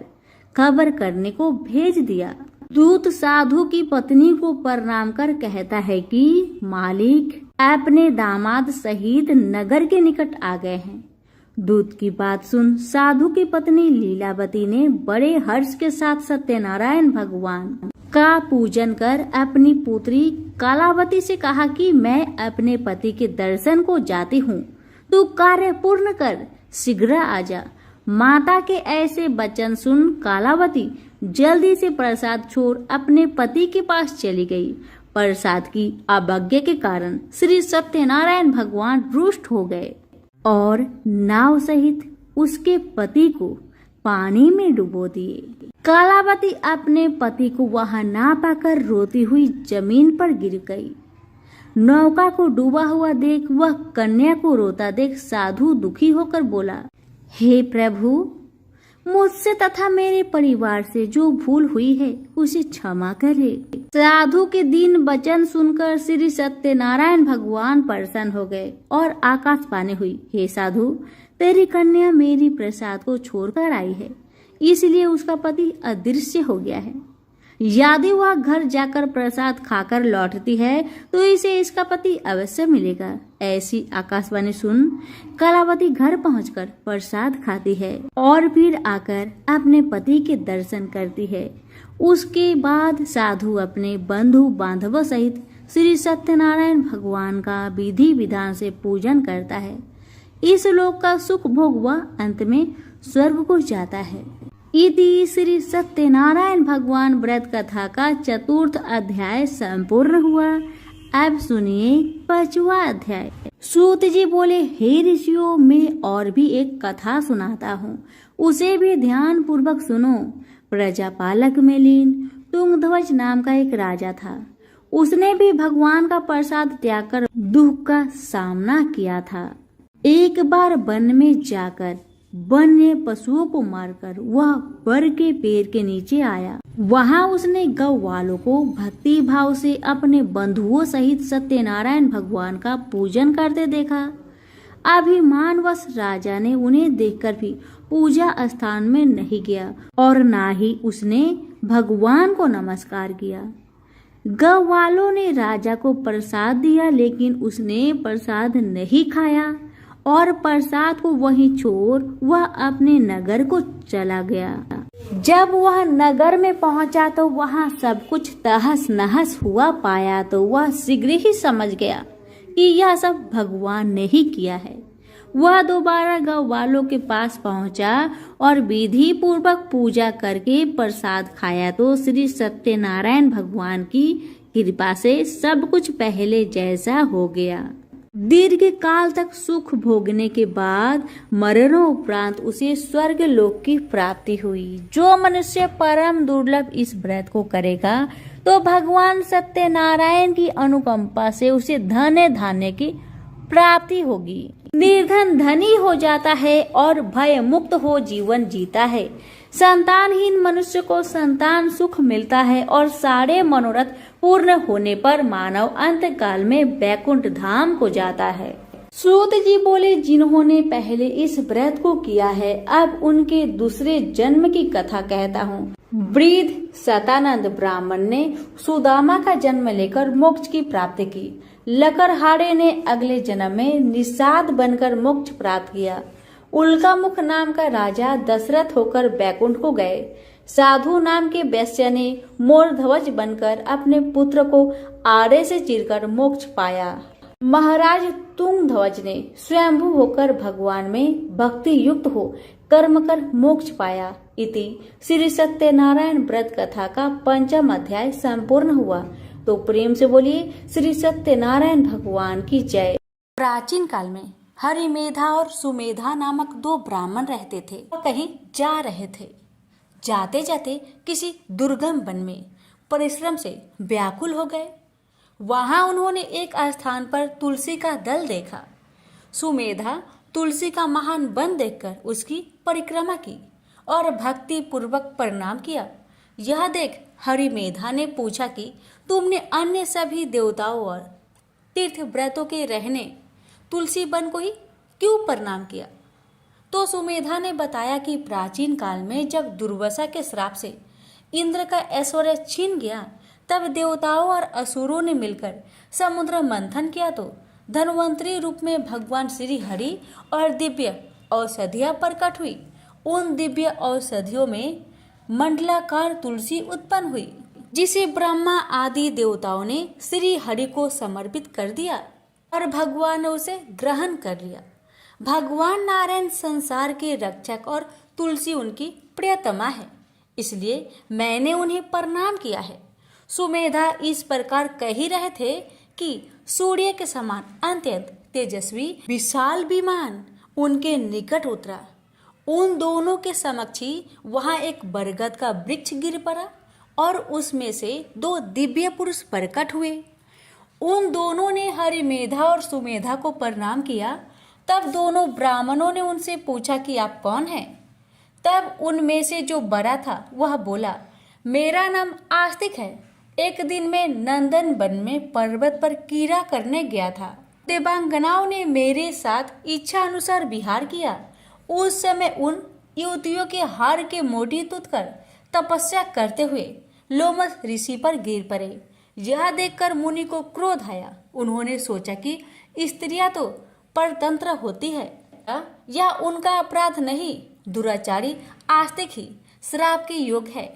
खबर करने को भेज दिया। दूत साधु की पत्नी को प्रणाम कर कहता है कि मालिक अपने दामाद सहित नगर के निकट आ गए हैं। दूत की बात सुन साधु की पत्नी लीलावती ने बड़े हर्ष के साथ सत्यनारायण भगवान का पूजन कर अपनी पुत्री कालावती से कहा कि मैं अपने पति के दर्शन को जाती हूँ, तू कार्य पूर्ण कर, शीघ्र आ जा। माता के ऐसे वचन सुन कालावती जल्दी से प्रसाद छोड़ अपने पति के पास चली गई। प्रसाद की अवज्ञा के कारण श्री सत्यनारायण भगवान रुष्ट हो गए और नाव सहित उसके पति को पानी में डुबो दिए। कालावती अपने पति को वहां ना पाकर रोती हुई जमीन पर गिर गई। नौका को डूबा हुआ देख वह कन्या को रोता देख साधु दुखी होकर बोला, हे प्रभु, मुझसे तथा मेरे परिवार से जो भूल हुई है उसे क्षमा करे। साधु के दीन वचन सुनकर श्री सत्यनारायण भगवान प्रसन्न हो गए और आकाशवाणी हुई, हे साधु, तेरी कन्या मेरी प्रसाद को छोड़कर आई है, इसलिए उसका पति अदृश्य हो गया है। यदि वह घर जाकर प्रसाद खाकर लौटती है तो इसे इसका पति अवश्य मिलेगा। ऐसी आकाशवाणी सुन कलावती घर पहुंचकर प्रसाद खाती है और फिर आकर अपने पति के दर्शन करती है। उसके बाद साधु अपने बंधु बांधवों सहित श्री सत्यनारायण भगवान का विधि विधान से पूजन करता है। इस लोक का सुख भोग वह अंत में स्वर्ग को जाता है। इति श्री सत्यनारायण भगवान व्रत कथा का चतुर्थ अध्याय संपूर्ण हुआ। अब सुनिए 5वां अध्याय। सूत जी बोले, हे ऋषियों, मैं और भी एक कथा सुनाता हूँ, उसे भी ध्यान पूर्वक सुनो। प्रजापालक में लीन तुंगध्वज नाम का एक राजा था। उसने भी भगवान का प्रसाद त्याग कर दुख का सामना किया था। एक बार वन में जाकर वन्य पशुओं को मारकर वह बर के पेड़ के नीचे आया। वहां उसने गौ वालों को भक्ति भाव से अपने बंधुओं सहित सत्यनारायण भगवान का पूजन करते देखा। अभिमानवश राजा ने उन्हें देखकर भी पूजा स्थान में नहीं गया और ना ही उसने भगवान को नमस्कार किया। गौ वालों ने राजा को प्रसाद दिया, लेकिन उसने प्रसाद नहीं खाया और प्रसाद को वहीं छोड़ वह अपने नगर को चला गया। जब वह नगर में पहुंचा तो वहां सब कुछ तहस नहस हुआ पाया तो वह शीघ्र ही समझ गया कि यह सब भगवान ने ही किया है। वह दोबारा गौ वालों के पास पहुंचा और विधि पूर्वक पूजा करके प्रसाद खाया तो श्री सत्यनारायण भगवान की कृपा से सब कुछ पहले जैसा हो गया। दीर्घ काल तक सुख भोगने के बाद मरणों उपरांत उसे स्वर्ग लोक की प्राप्ति हुई। जो मनुष्य परम दुर्लभ इस व्रत को करेगा तो भगवान सत्यनारायण की अनुकंपा से उसे धन धान्य की प्राप्ति होगी। निर्धन धनी हो जाता है और भय मुक्त हो जीवन जीता है। संतानहीन मनुष्य को संतान सुख मिलता है और सारे मनोरथ पूर्ण होने पर मानव अंत काल में वैकुंठ धाम को जाता है। सूत जी बोले, जिन्होंने पहले इस व्रत को किया है अब उनके दूसरे जन्म की कथा कहता हूँ। वृद्ध सतानंद ब्राह्मण ने सुदामा का जन्म लेकर मोक्ष की प्राप्ति की। लकड़हारे ने अगले जन्म में निषाद बनकर मोक्ष प्राप्त किया। उल्कामुख नाम का राजा दशरथ होकर बैकुंठ को गए। साधु नाम के वैश्य ने मोरध्वज बनकर अपने पुत्र को आरे से चीरकर मोक्ष पाया। महाराज तुंगध्वज ने स्वयंभू होकर भगवान में भक्ति युक्त हो कर्म कर मोक्ष पाया। इति श्री सत्यनारायण व्रत कथा का 5वां अध्याय संपूर्ण हुआ। तो प्रेम से बोलिए श्री सत्यनारायण भगवान की जय। प्राचीन काल में हरिमेधा और सुमेधा नामक 2 ब्राह्मण रहते थे। वह कहीं जा रहे थे। जाते जाते किसी दुर्गम वन में परिश्रम से व्याकुल हो गए। वहां उन्होंने एक स्थान पर तुलसी का दल देखा। सुमेधा तुलसी का महान वन देखकर उसकी परिक्रमा की और भक्ति पूर्वक प्रणाम किया। यह देख हरिमेधा ने पूछा कि तुमने अन्य सभी देवताओं और तीर्थ व्रतों के रहने तुलसी वन को ही क्यों प्रणाम किया? तो सुमेधा ने बताया कि प्राचीन काल में जब दुर्वासा के श्राप से इंद्र का ऐश्वर्य छीन गया तब देवताओं और असुरों ने मिलकर समुद्र मंथन किया तो धन्वंतरी रूप में भगवान श्री हरि और दिव्य औषधियाँ प्रकट हुई। उन दिव्य औषधियों में मंडलाकार तुलसी उत्पन्न हुई, जिसे ब्रह्मा आदि देवताओं ने श्री हरि को समर्पित कर दिया और भगवान ने उसे ग्रहण कर लिया। भगवान नारायण संसार के रक्षक और तुलसी उनकी प्रियतमा है, इसलिए मैंने उन्हें प्रणाम किया है। सुमेधा इस प्रकार कह ही रहे थे कि सूर्य के समान अत्यंत तेजस्वी विशाल विमान उनके निकट उतरा। उन दोनों के समक्ष ही वहां एक बरगद का वृक्ष गिर पड़ा और उसमें से 2 दिव्य पुरुष प्रकट हुए। उन दोनों ने हरिमेधा और सुमेधा को प्रणाम किया। तब दोनों ब्राह्मणों ने उनसे पूछा कि आप कौन हैं? तब उनमें से जो बड़ा था वह बोला, मेरा नाम आस्तिक है। एक दिन मैं नंदन वन में पर्वत पर कीड़ा करने गया था। देवांगनाओं ने मेरे साथ इच्छा अनुसार विहार किया। उस समय उन युवतियों के हार के मोती तूतकर तपस्या करते हुए लोमस ऋषि पर गिर पड़े। यह देखकर मुनि को क्रोध आया। उन्होंने सोचा कि स्त्रियां तो परतंत्र होती है, यह उनका अपराध नहीं, दुराचारी आस्तिक ही श्राप के योग्य है।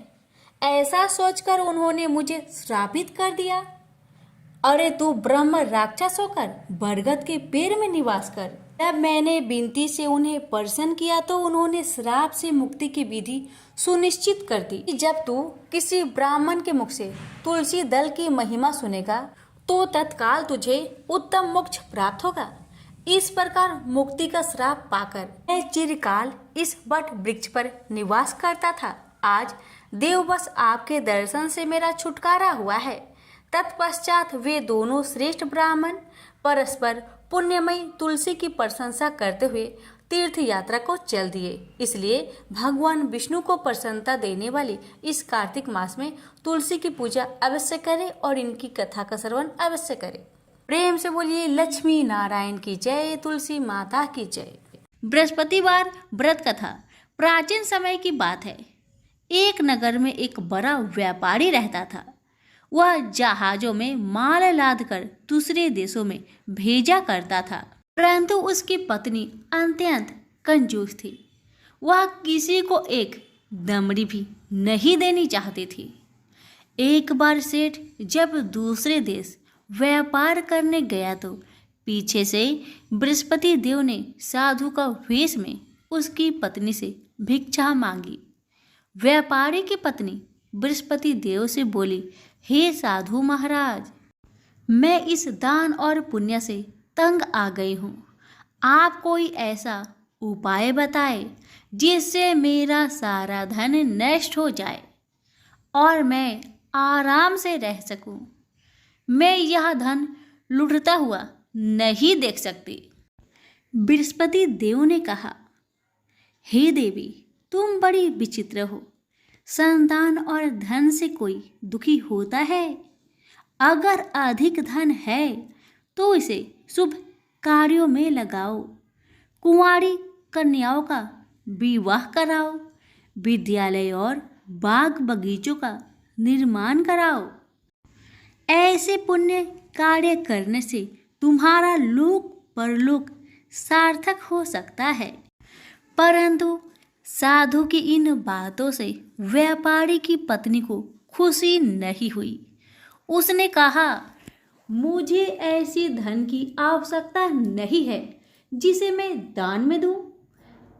ऐसा सोचकर उन्होंने मुझे श्रापित कर दिया। अरे तू ब्रह्म राक्षस होकर बरगद के पेड़ में निवास कर। जब मैंने विनती से उन्हें प्रसन्न किया तो उन्होंने श्राप से मुक्ति की विधि सुनिश्चित कर दी। जब तू किसी ब्राह्मण के मुख से तुलसी दल की महिमा सुनेगा तो तत्काल तुझे उत्तम मोक्ष प्राप्त होगा। इस प्रकार मुक्ति का श्राप पाकर मैं चिरकाल इस वट वृक्ष पर निवास करता था। आज देववश आपके दर्शन से मेरा छुटकारा हुआ है। तत्पश्चात वे दोनों श्रेष्ठ ब्राह्मण परस्पर पुण्यमयी तुलसी की प्रशंसा करते हुए तीर्थ यात्रा को चल दिए। इसलिए भगवान विष्णु को प्रसन्नता देने वाली इस कार्तिक मास में तुलसी की पूजा अवश्य करें और इनकी कथा का श्रवण अवश्य करें। प्रेम से बोलिए लक्ष्मी नारायण की जय, तुलसी माता की जय। बृहस्पतिवार व्रत कथा। प्राचीन समय की बात है। एक नगर में एक बड़ा व्यापारी रहता था। वह जहाजों में माल लादकर दूसरे देशों में भेजा करता था, परंतु उसकी पत्नी अत्यंत कंजूस थी। वह किसी को एक दमड़ी भी नहीं देनी चाहती थी। एक बार सेठ जब दूसरे देश व्यापार करने गया तो पीछे से बृहस्पति देव ने साधु का वेश में उसकी पत्नी से भिक्षा मांगी। व्यापारी की पत्नी बृहस्पति देव से बोली, हे साधु महाराज, मैं इस दान और पुण्य से तंग आ गई हूँ। आप कोई ऐसा उपाय बताए जिससे मेरा सारा धन नष्ट हो जाए और मैं आराम से रह सकूं। मैं यह धन लुटता हुआ नहीं देख सकती। बृहस्पति देव ने कहा, हे देवी, तुम बड़ी विचित्र हो। संतान और धन से कोई दुखी होता है? अगर अधिक धन है तो इसे शुभ कार्यों में लगाओ। कुंवारी कन्याओं का विवाह कराओ। विद्यालय और बाग बगीचों का निर्माण कराओ। ऐसे पुण्य कार्य करने से तुम्हारा लोक परलोक सार्थक हो सकता है। परंतु साधु की इन बातों से व्यापारी की पत्नी को खुशी नहीं हुई। उसने कहा, मुझे ऐसी धन की आवश्यकता नहीं है जिसे मैं दान में दूं।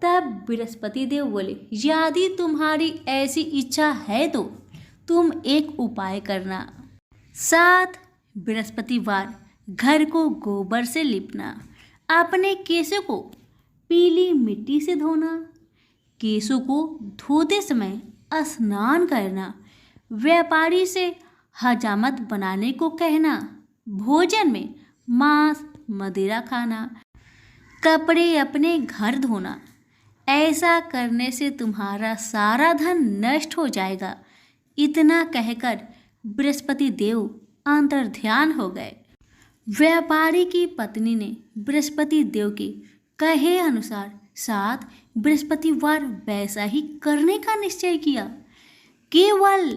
तब बृहस्पति देव बोले, यदि तुम्हारी ऐसी इच्छा है तो तुम एक उपाय करना। 7 बृहस्पतिवार घर को गोबर से लिपना। अपने केशों को पीली मिट्टी से धोना। केशों को धोते समय स्नान करना। व्यापारी से हजामत बनाने को कहना। भोजन में मांस मदिरा खाना। कपड़े अपने घर धोना। ऐसा करने से तुम्हारा सारा धन नष्ट हो जाएगा। इतना कहकर बृहस्पति देव अंतर्ध्यान हो गए। व्यापारी की पत्नी ने बृहस्पति देव के कहे अनुसार 7 बृहस्पतिवार वैसा ही करने का निश्चय किया। केवल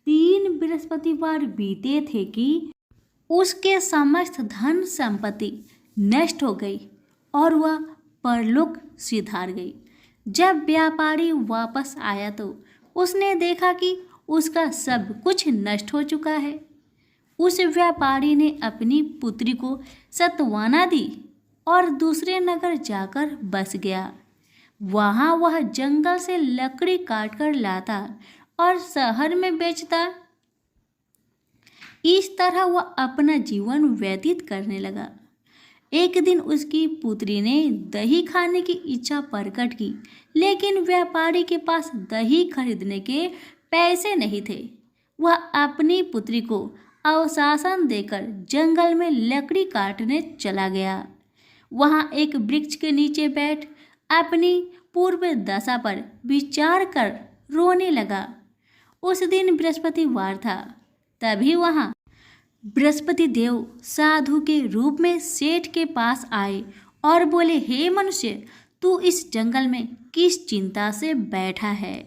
3 बृहस्पतिवार बीते थे कि उसके समस्त धन संपत्ति नष्ट हो गई और वह परलोक सिधार गई। जब व्यापारी वापस आया तो उसने देखा कि उसका सब कुछ नष्ट हो चुका है। उस व्यापारी ने अपनी पुत्री को सत्वाना दी और दूसरे नगर जाकर बस गया। वहाँ वह जंगल से लकड़ी काट कर लाता और शहर में बेचता। इस तरह वह अपना जीवन व्यतीत करने लगा। एक दिन उसकी पुत्री ने दही खाने की इच्छा प्रकट की, लेकिन व्यापारी के पास दही खरीदने के पैसे नहीं थे। वह अपनी पुत्री को अवशासन देकर जंगल में लकड़ी काटने चला गया। वहाँ एक वृक्ष के नीचे बैठ अपनी पूर्व दशा पर विचार कर रोने लगा। उस दिन बृहस्पतिवार था। तभी वहाँ बृहस्पति देव साधु के रूप में सेठ के पास आए और बोले, हे मनुष्य, तू इस जंगल में किस चिंता से बैठा है?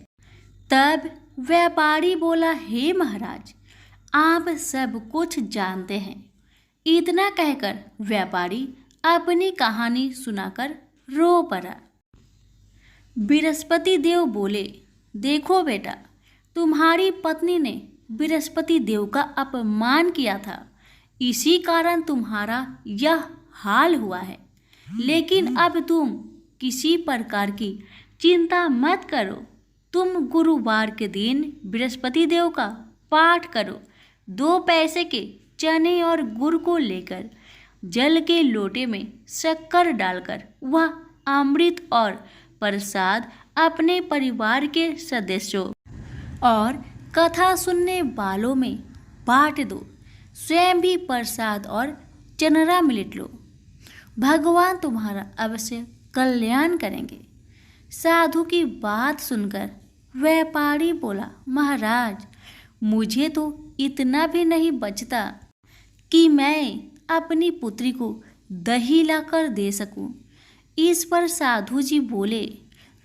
तब व्यापारी बोला, हे महाराज, आप सब कुछ जानते हैं। इतना कहकर व्यापारी अपनी कहानी सुनाकर रो पड़ा। बृहस्पति देव बोले, देखो बेटा, तुम्हारी पत्नी ने बृहस्पति देव का अपमान किया था, इसी कारण तुम्हारा यह हाल हुआ है। लेकिन अब तुम किसी प्रकार की चिंता मत करो। तुम गुरुवार के दिन बृहस्पति देव का पाठ करो। 2 पैसे के चने और गुड़ को लेकर जल के लोटे में शक्कर डालकर वह अमृत और प्रसाद अपने परिवार के सदस्यों और कथा सुनने वालों में बांट दो। स्वयं भी प्रसाद और चनरा मिलट लो। भगवान तुम्हारा अवश्य कल्याण करेंगे। साधु की बात सुनकर व्यापारी बोला, महाराज, मुझे तो इतना भी नहीं बचता कि मैं अपनी पुत्री को दही लाकर दे सकूं। इस पर साधु जी बोले,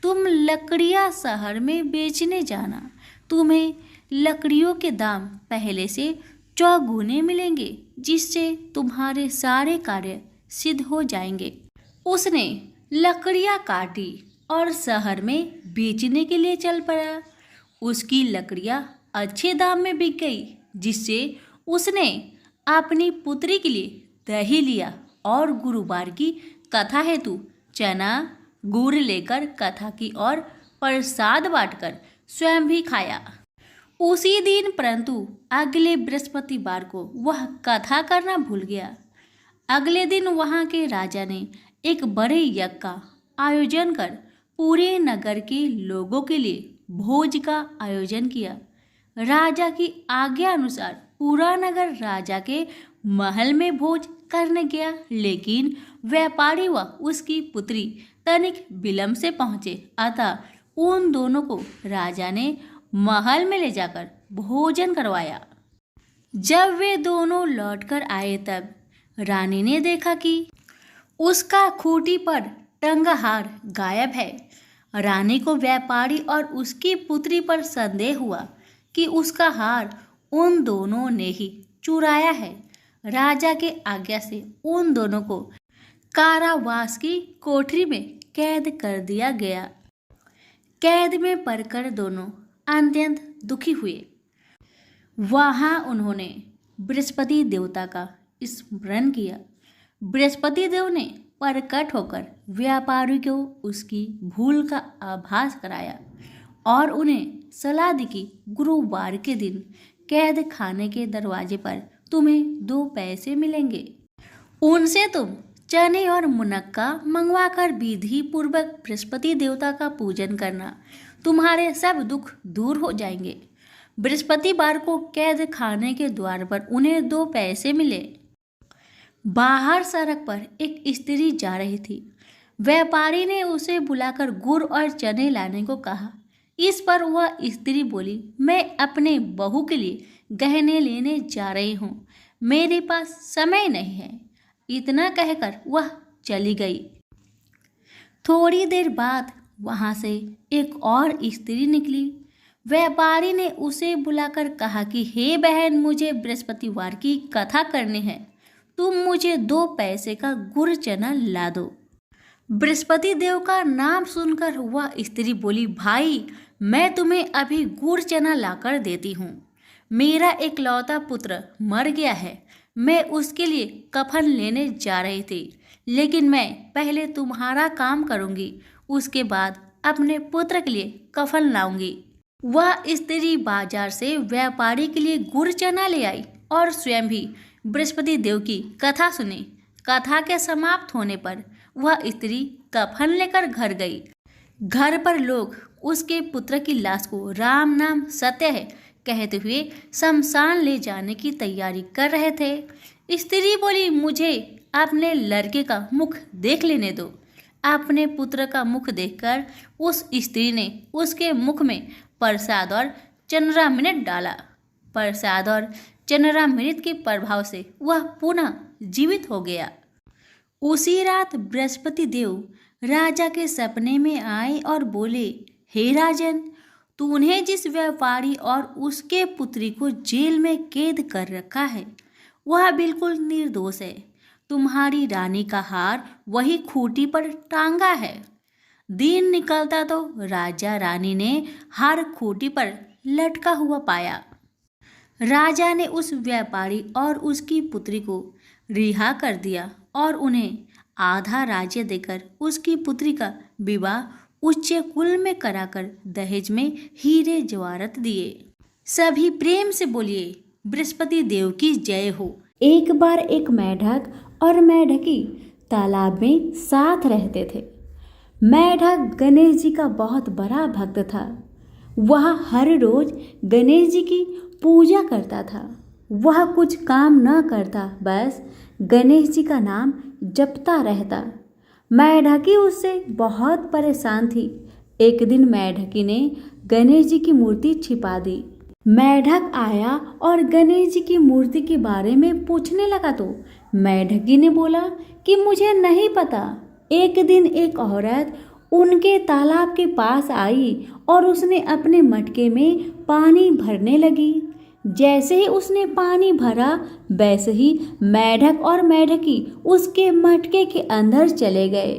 तुम लकड़ियां शहर में बेचने जाना। तुम्हें लकड़ियों के दाम पहले से चौगुने मिलेंगे, जिससे तुम्हारे सारे कार्य सिद्ध हो जाएंगे। उसने लकड़ियां काटी और शहर में बेचने के लिए चल पड़ा। उसकी लकड़ियां अच्छे दाम में बिक गई, जिससे उसने अपनी पुत्री के लिए दही लिया और गुरुवार की कथा हेतु चना गुड़ लेकर कथा की और प्रसाद बांटकर स्वयं भी खाया। उसी दिन परंतु अगले बृहस्पतिवार को वह कथा करना भूल गया। अगले दिन वहाँ के राजा ने एक बड़े यज्ञ का आयोजन कर पूरे नगर के लोगों के लिए भोज का आयोजन किया। राजा की आज्ञा अनुसार पूरा नगर राजा के महल में भोज करने गया, लेकिन व्यापारी व उसकी पुत्री तनिक विलंब से पहुँचे। अतः उन दोनों को राजा ने महल में ले जाकर भोजन करवाया। जब वे दोनों लौटकर आए तब रानी ने देखा कि उसका खूंटी पर टंगा हार गायब है। रानी को व्यापारी और उसकी पुत्री पर संदेह हुआ कि उसका हार उन दोनों ने ही चुराया है। राजा के आज्ञा से उन दोनों को कारावास की कोठरी में कैद कर दिया गया। कैद में पड़कर दोनों अत्यंत दुखी हुए। वहाँ उन्होंने बृहस्पति देवता का स्मरण किया। बृहस्पति देव ने प्रकट होकर व्यापारी को उसकी भूल का आभास कराया और उन्हें सलाह दी कि गुरुवार के दिन कैद खाने के दरवाजे पर तुम्हें 2 पैसे मिलेंगे। उनसे तुम चने और मुनक्का मंगवाकर विधि पूर्वक बृहस्पति देवता का पूजन करना। तुम्हारे सब दुख दूर हो जाएंगे। बृहस्पतिवार को कैद खाने के द्वार पर उन्हें 2 पैसे मिले। बाहर सड़क पर एक स्त्री जा रही थी। व्यापारी ने उसे बुलाकर गुड़ और चने लाने को कहा। इस पर वह स्त्री बोली, मैं अपने बहू के लिए गहने लेने जा रही हूँ, मेरे पास समय नहीं है। इतना कहकर वह चली गई। थोड़ी देर बाद वहाँ से एक और स्त्री निकली। व्यापारी ने उसे बुलाकर कहा कि हे बहन, मुझे बृहस्पतिवार की कथा करनी है, तुम मुझे 2 पैसे का गुड़ चना ला दो। बृहस्पति देव का नाम सुनकर वह स्त्री बोली, भाई मैं तुम्हें अभी गुड़ चना लाकर देती हूँ। मेरा एकलौता पुत्र मर गया है, मैं उसके लिए कफन लेने जा रही थी, लेकिन मैं पहले तुम्हारा काम करूँगी, उसके बाद अपने पुत्र के लिए कफन लाऊंगी। वह स्त्री बाजार से व्यापारी के लिए गुड़ चना ले आई और स्वयं भी बृहस्पति देव की कथा सुनी। कथा के समाप्त होने पर वह स्त्री कफन लेकर घर गई। घर पर लोग उसके पुत्र की लाश को राम नाम सत्य है कहते हुए शमशान ले जाने की तैयारी कर रहे थे। स्त्री बोली, मुझे अपने लड़के का मुख देख लेने दो। अपने पुत्र का मुख देखकर उस स्त्री ने उसके मुख में प्रसाद और चंद्रामृत डाला। प्रसाद और चंद्रामृत के प्रभाव से वह पुनः जीवित हो गया। उसी रात बृहस्पति देव राजा के सपने में आए और बोले, हे राजन, तूने जिस व्यापारी और उसके पुत्री को जेल में कैद कर रखा है वह बिल्कुल निर्दोष है। तुम्हारी रानी का हार वही खूंटी पर टांगा है। दिन निकलता तो राजा रानी ने हार खूंटी पर लटका हुआ पाया। राजा ने उस व्यापारी और उसकी पुत्री को रिहा कर दिया और उन्हें आधा राज्य देकर उसकी पुत्री का विवाह उच्च कुल में कराकर दहेज में हीरे जवाहरात दिए। सभी प्रेम से बोलिए, बृहस्पति देव की जय हो। एक बार एक मेढक और मेढकी तालाब में साथ रहते थे। मेढक गणेश जी का बहुत बड़ा भक्त था। वह हर रोज गणेश जी की पूजा करता था। वह कुछ काम न करता, बस गणेश जी का नाम जपता रहता। मेढकी उससे बहुत परेशान थी। एक दिन मेढकी ने गणेश जी की मूर्ति छिपा दी। मेढक आया और गणेश जी की मूर्ति के बारे में पूछने लगा तो मेढकी ने बोला कि मुझे नहीं पता। एक दिन एक औरत उनके तालाब के पास आई और उसने अपने मटके में पानी भरने लगी। जैसे ही उसने पानी भरा वैसे ही मेढक और मेढकी उसके मटके के अंदर चले गए।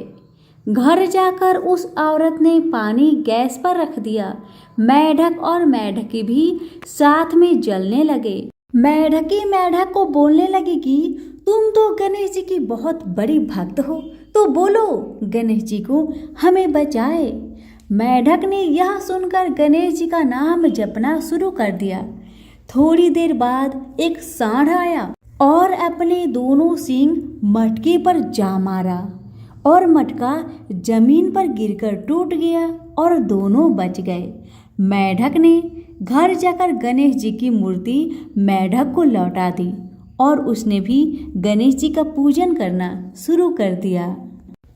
घर जाकर उस औरत ने पानी गैस पर रख दिया। मेढक और मेढकी भी साथ में जलने लगे। मेढकी मेढक को बोलने लगी कि तुम तो गणेश जी की बहुत बड़ी भक्त हो, तो बोलो गणेश जी को हमें बचाए। मेढक ने यह सुनकर गणेश जी का नाम जपना शुरू कर दिया। थोड़ी देर बाद एक सांड आया और अपने दोनों सींग मटके पर जा मारा और मटका जमीन पर गिरकर टूट गया और दोनों बच गए। मेढक ने घर जाकर गणेश जी की मूर्ति मेढक को लौटा दी और उसने भी गणेश जी का पूजन करना शुरू कर दिया।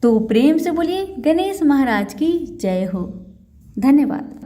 तो प्रेम से बोलिए, गणेश महाराज की जय हो। धन्यवाद।